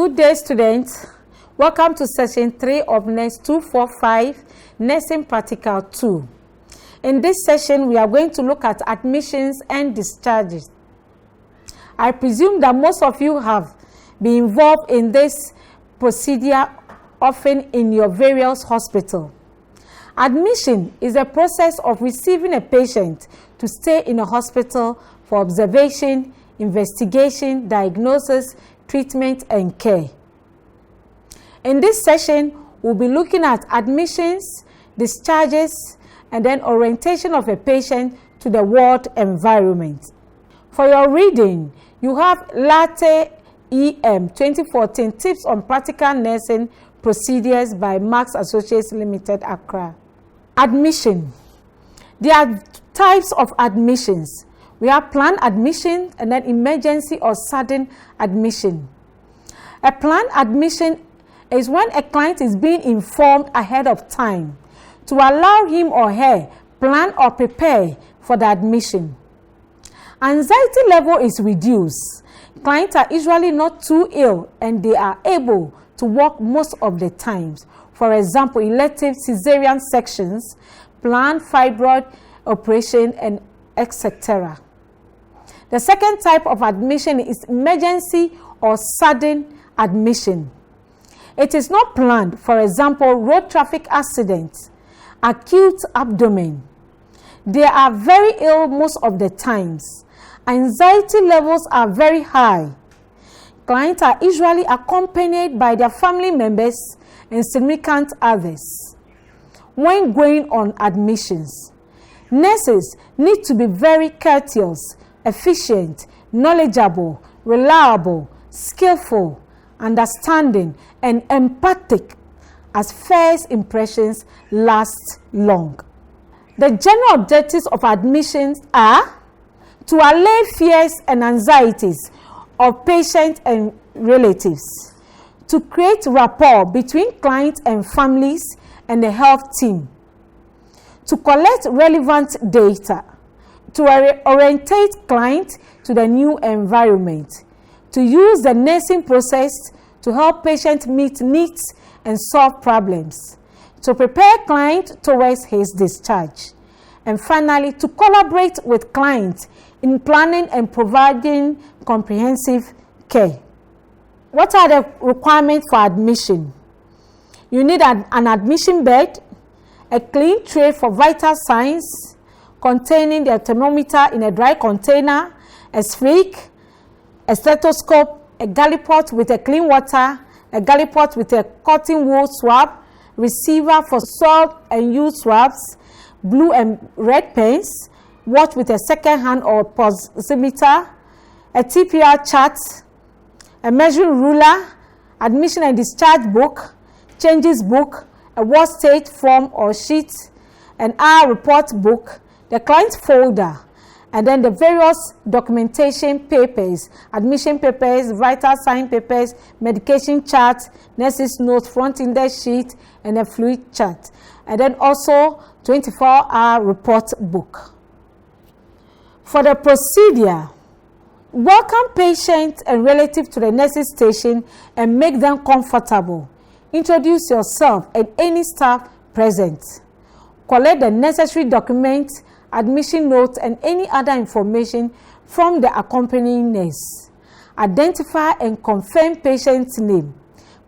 Good day, students. Welcome to session 3 of NURS 245, Nursing Practical 2. In this session, we are going to look at admissions and discharges. I presume that most of you have been involved in this procedure often in your various hospitals. Admission is a process of receiving a patient to stay in a hospital for observation, investigation, diagnosis, treatment, and care. In this session, we'll be looking at admissions, discharges, and then orientation of a patient to the ward environment. For your reading, you have Latte EM 2014 Tips on Practical Nursing Procedures by Marks Associates Limited, Accra. Admission. There are types of admissions. We have planned admission and then emergency or sudden admission. A planned admission is when a client is being informed ahead of time to allow him or her plan or prepare for the admission. Anxiety level is reduced. Clients are usually not too ill and they are able to work most of the times. For example, elective cesarean sections, planned fibroid operation, and etc. The second type of admission is emergency or sudden admission. It is not planned, for example, road traffic accidents, acute abdomen. They are very ill most of the times. Anxiety levels are very high. Clients are usually accompanied by their family members and significant others. When going on admissions, nurses need to be very courteous, efficient, knowledgeable, reliable, skillful, understanding, and empathic, as first impressions last long. The general objectives of admissions are to allay fears and anxieties of patients and relatives, to create rapport between clients and families and the health team, to collect relevant data, to orientate clients to the new environment, to use the nursing process to help patients meet needs and solve problems, to prepare client towards his discharge, and finally, to collaborate with clients in planning and providing comprehensive care. What are the requirements for admission? You need an admission bed, a clean tray for vital signs containing the thermometer in a dry container, a syringe, a stethoscope, a gallipot with a clean water, a gallipot with a cotton wool swab, receiver for salt and used swabs, blue and red pens, watch with a second hand or pulsimeter, a TPR chart, a measuring ruler, admission and discharge book, changes book, a ward state form or sheet, an hour report book, the client folder, and then the various documentation papers, admission papers, vital sign papers, medication charts, nurse's notes, front index sheet, and a fluid chart. And then also 24-hour report book. For the procedure, welcome patients and relatives to the nursing station and make them comfortable. Introduce yourself and any staff present. Collect the necessary documents, admission notes, and any other information from the accompanying nurse. Identify and confirm patient's name,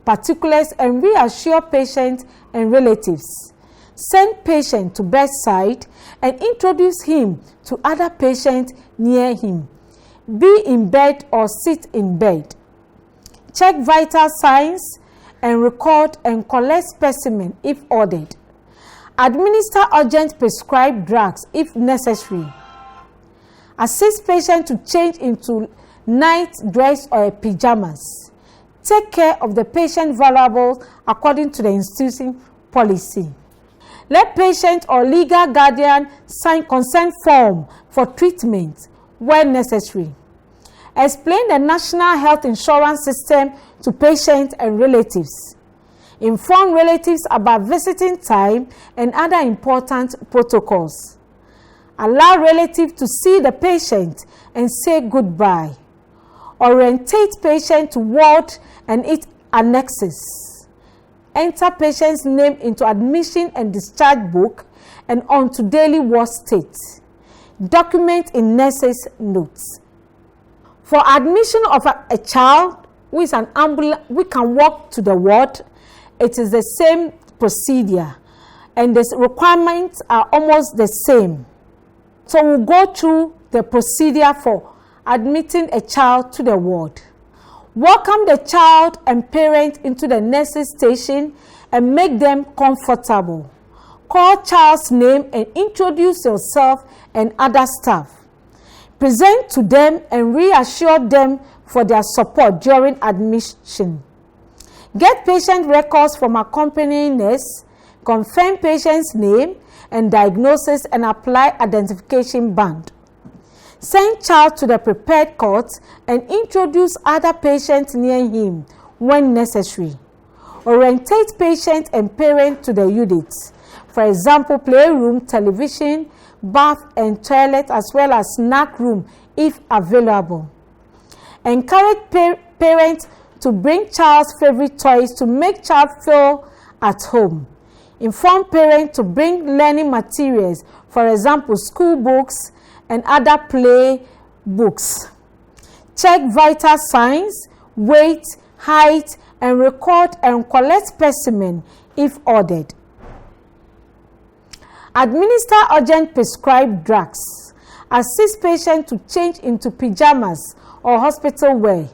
particulars, and reassure patients and relatives. Send patient to bedside and introduce him to other patients near him. Be in bed or sit in bed. Check vital signs and record and collect specimen if ordered. Administer urgent prescribed drugs if necessary. Assist patient to change into night dress or pajamas. Take care of the patient valuables according to the institution policy. Let patient or legal guardian sign consent form for treatment where necessary. Explain the National Health Insurance System to patients and relatives. Inform relatives about visiting time and other important protocols. Allow relatives to see the patient and say goodbye. Orientate patient to ward and its annexes. Enter patient's name into admission and discharge book and onto daily ward state. Document in nurse's notes. For admission of a child who is an ambulant, we can walk to the ward. It is the same procedure and the requirements are almost the same. So we'll go through the procedure for admitting a child to the ward. Welcome the child and parent into the nurse's station and make them comfortable. Call child's name and introduce yourself and other staff. Present to them and reassure them for their support during admission. Get patient records from accompanying nurse, confirm patient's name and diagnosis and apply identification band. Send child to the prepared cot and introduce other patients near him when necessary. Orientate patient and parent to the units. For example, playroom, television, bath and toilet, as well as snack room if available. Encourage parents to bring child's favorite toys to make child feel at home. Inform parents to bring learning materials, for example, school books and other play books. Check vital signs, weight, height, and record and collect specimen if ordered. Administer urgent prescribed drugs. Assist patient to change into pajamas or hospital wear.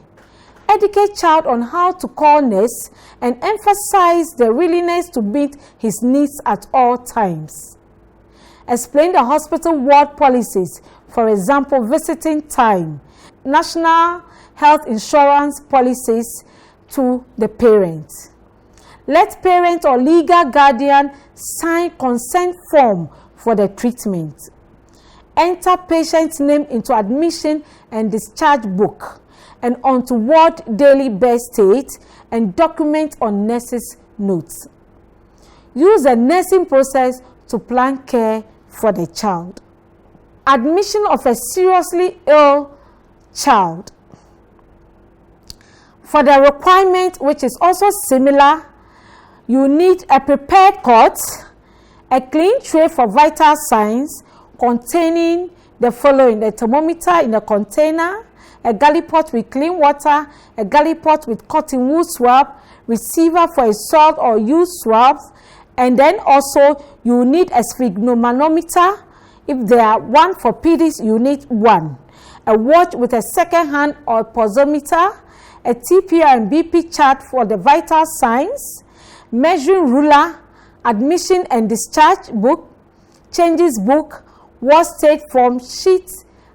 Educate child on how to call nurse and emphasize the willingness to meet his needs at all times. Explain the hospital ward policies, for example, visiting time, national health insurance policies to the parents. Let parent or legal guardian sign consent form for the treatment. Enter patient's name into admission and discharge book and onto ward daily birth state and document on nurse's notes. Use the nursing process to plan care for the child. Admission of a seriously ill child. For the requirement, which is also similar, you need a prepared cot, a clean tray for vital signs containing the following: the thermometer in a container, a galley pot with clean water, a galley pot with cotton wool swab, receiver for a swab or used swabs, and then also you need a sphygmomanometer. If there are one for pedis, you need one. A watch with a second hand or pulsometer, a TPR and BP chart for the vital signs, measuring ruler, admission and discharge book, changes book, ward state form, sheet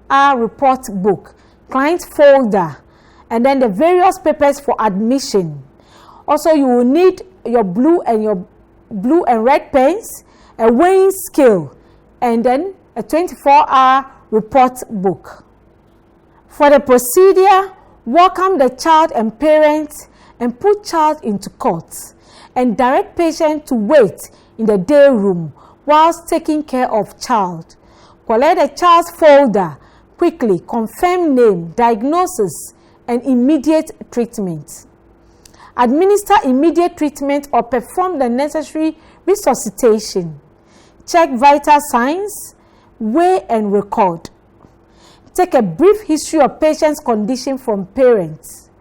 R report book, client folder, and then the various papers for admission. Also, you will need your blue and red pens, a weighing scale, and then a 24-hour report book. For the procedure, welcome the child and parents and put child into court and direct patient to wait in the day room whilst taking care of child. Collect the child's folder quickly, confirm name, diagnosis, and immediate treatment. Administer immediate treatment or perform the necessary resuscitation. Check vital signs, weigh and record. Take a brief history of patient's condition from parents.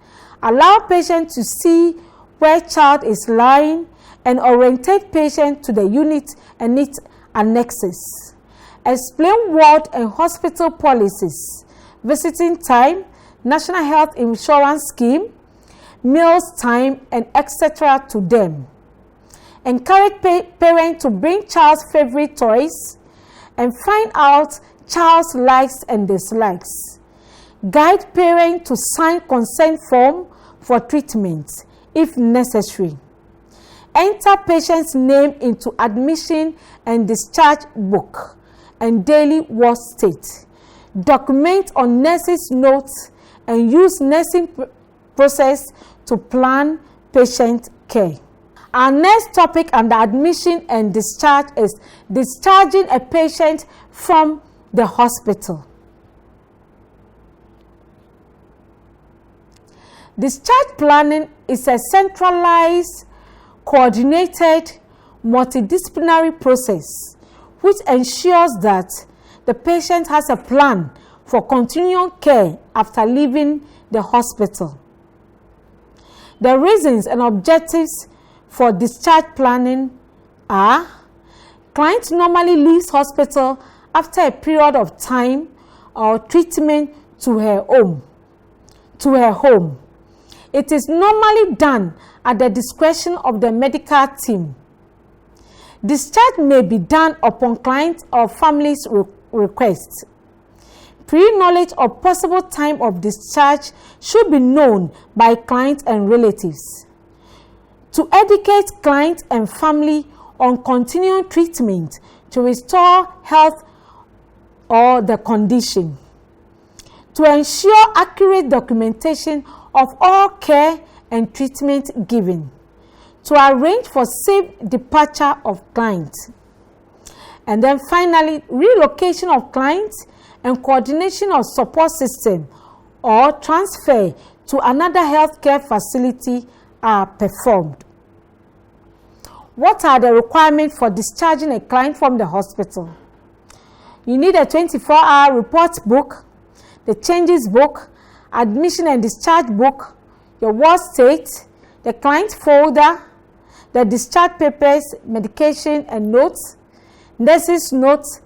Allow patient to see where child is lying and orientate patient to the unit and its annexes. Explain ward and hospital policies, visiting time, national health insurance scheme, meals time, and etc. to them. Encourage parents to bring child's favorite toys and find out child's likes and dislikes. Guide parents to sign consent form for treatment if necessary. Enter patient's name into admission and discharge book and daily ward state. Document on nurse's notes and use nursing process to plan patient care. Our next topic under admission and discharge is discharging a patient from the hospital. Discharge planning is a centralized, coordinated, multidisciplinary process which ensures that the patient has a plan for continuing care after leaving the hospital. The reasons and objectives for discharge planning are: client normally leaves hospital after a period of time or treatment to her home. It is normally done at the discretion of the medical team. Discharge may be done upon client or family's request. Pre-knowledge of possible time of discharge should be known by client and relatives. To educate client and family on continuing treatment to restore health or the condition. To ensure accurate documentation of all care and treatment given. To arrange for safe departure of clients. And then finally, relocation of clients and coordination of support system or transfer to another healthcare facility are performed. What are the requirements for discharging a client from the hospital? You need a 24-hour report book, the changes book, admission and discharge book, your ward state, the client folder, the discharge papers, medication and notes, nurse's notes,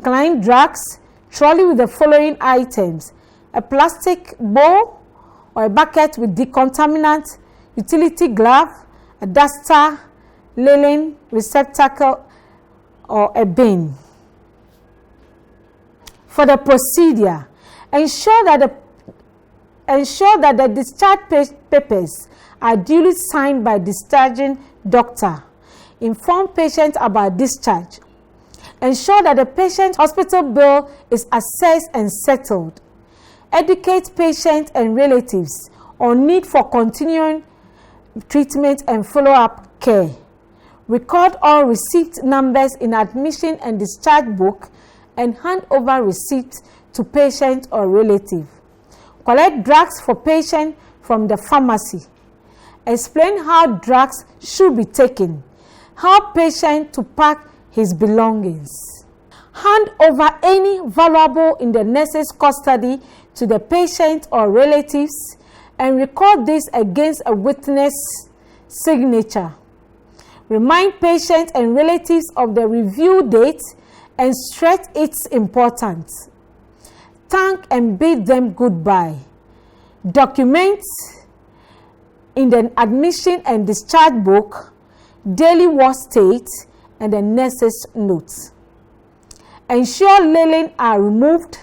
client drugs, trolley with the following items: a plastic bowl or a bucket with decontaminant, utility glove, a duster, linen, receptacle, or a bin. For the procedure, ensure that the discharge papers are duly signed by discharging doctor. Inform patient about discharge. Ensure that the patient's hospital bill is assessed and settled. Educate patient and relatives on need for continuing treatment and follow-up care. Record all receipt numbers in admission and discharge book and hand over receipts to patient or relative. Collect drugs for patient from the pharmacy. Explain how drugs should be taken. Help patient to pack his belongings. Hand over any valuable in the nurse's custody to the patient or relatives and record this against a witness signature. Remind patient and relatives of the review date and stress its importance. Thank and bid them goodbye. Document in the admission and discharge book, daily ward state, and the nurse's notes. Ensure linen are removed,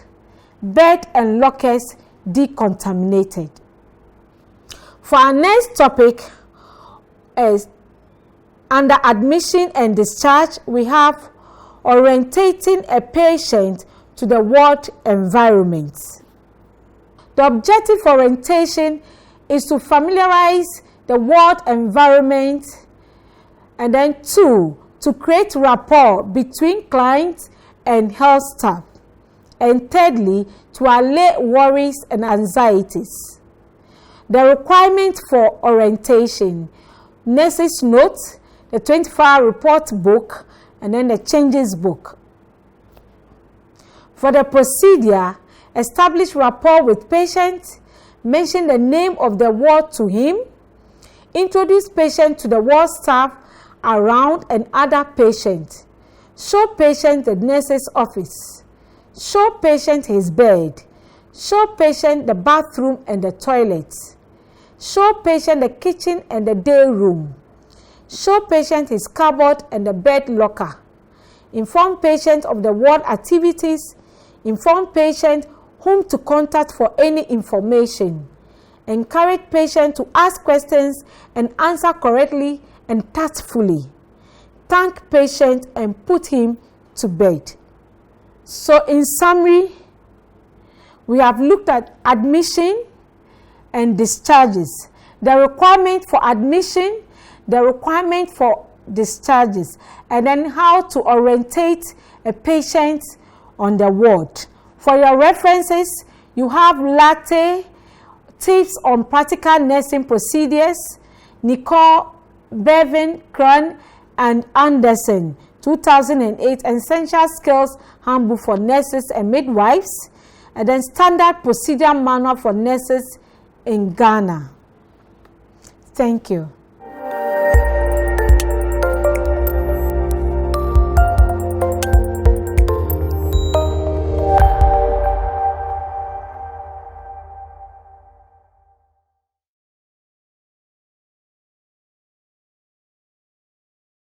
bed and lockers decontaminated. For our next topic is under admission and discharge, we have orientating a patient to the ward environment. The objective for orientation is to familiarize the ward environment, and then 2, to create rapport between clients and health staff, and thirdly, to allay worries and anxieties. The requirement for orientation: nurse's notes, the 24-hour report book, and then the changes book. For the procedure, establish rapport with patient, mention the name of the ward to him, introduce patient to the ward staff around and other patients, show patient the nurse's office, show patient his bed, show patient the bathroom and the toilet, show patient the kitchen and the day room, show patient his cupboard and the bed locker, inform patient of the ward activities, inform patient whom to contact for any information, encourage patient to ask questions and answer correctly and tactfully, thank patient and put him to bed. So in summary, we have looked at admission and discharges, the requirement for admission, the requirement for discharges, and then how to orientate a patient on the ward. For your references, you have latte, Tips on Practical Nursing Procedures, Nicole, Bevan, Kran, and Anderson, 2008, Essential Skills Handbook for Nurses and Midwives, and then Standard Procedure Manual for Nurses in Ghana. Thank you.